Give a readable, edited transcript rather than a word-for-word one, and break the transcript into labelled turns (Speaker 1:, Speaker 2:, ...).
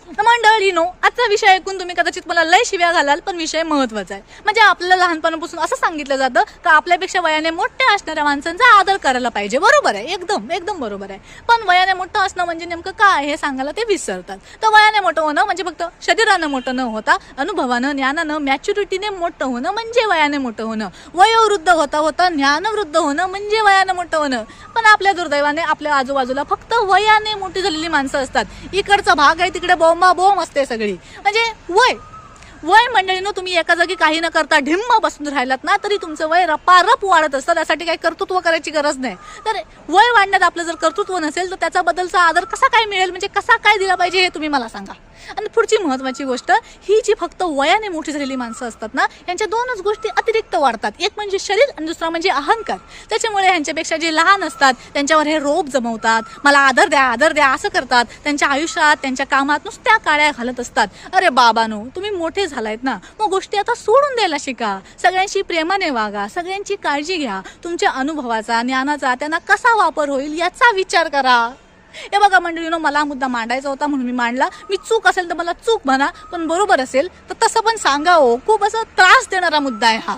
Speaker 1: मंडळीनो, आजचा विषय ऐकून तुम्ही कदाचित मला लय शिव्या घालाल, पण विषय महत्त्वाचा आहे. म्हणजे आपल्याला लहानपणापासून असं सांगितलं जातं का आपल्यापेक्षा वयाने मोठ्या असणाऱ्या माणसांचा आदर करायला पाहिजे. बरोबर आहे, एकदम एकदम बरोबर आहे. पण वयाने मोठं असणं म्हणजे नेमकं काय हे सांगायला ते विसरतात. तर वयाने मोठं होणं म्हणजे फक्त शरीरानं मोठं न होता अनुभवानं, ज्ञानानं, मॅच्युरिटीने मोठं होणं म्हणजे वयाने मोठं होणं. वयोवृद्ध होता होता ज्ञानवृद्ध होणं म्हणजे वयाने मोठं होणं. पण आपल्या दुर्दैवाने आपल्या आजूबाजूला फक्त वयाने मोठी झालेली माणसं असतात. इकडचा भाग आहे तिकडे बोंब असते सगळी. म्हणजे वय वय मंडळीनं, तुम्ही एका जागी काही न करता ढिम्म बसून राहिलात ना तरी तुमचं वय रपारप वाढत असतं. त्यासाठी काही कर्तृत्व करायची गरज नाही. तर वय वाढण्यात आपलं जर कर्तृत्व नसेल तर त्याचा बदलचा आदर कसा काय मिळेल, म्हणजे कसा काय दिला पाहिजे हे तुम्ही मला सांगा. आणि पुढची महत्वाची गोष्ट, ही जी फक्त वयाने मोठी झालेली माणसं असतात ना, यांच्या दोनच गोष्टी अतिरिक्त वाढतात. एक म्हणजे शरीर आणि दुसरा म्हणजे अहंकार. त्याच्यामुळे ह्यांच्यापेक्षा जे लहान असतात त्यांच्यावर हे रोप जमवतात, मला आदर द्या असं करतात. त्यांच्या आयुष्यात त्यांच्या कामात नुसत्या काळ्या घालत असतात. अरे बाबानो, तुम्ही मोठे झालायत ना, मग गोष्टी आता सोडून द्यायला शिका. सगळ्यांशी प्रेमाने वागा, सगळ्यांची काळजी घ्या. तुमच्या अनुभवाचा, ज्ञानाचा त्यांना कसा वापर होईल याचा विचार करा. हे बघा मंडळीनो, मला मुद्दा मांडायचा होता म्हणून मी मांडला. मी चूक असेल तर मला चूक म्हणा, पण बरोबर असेल तर तसं पण सांगा. हो, खूप असं त्रास देणारा मुद्दा आहे हा.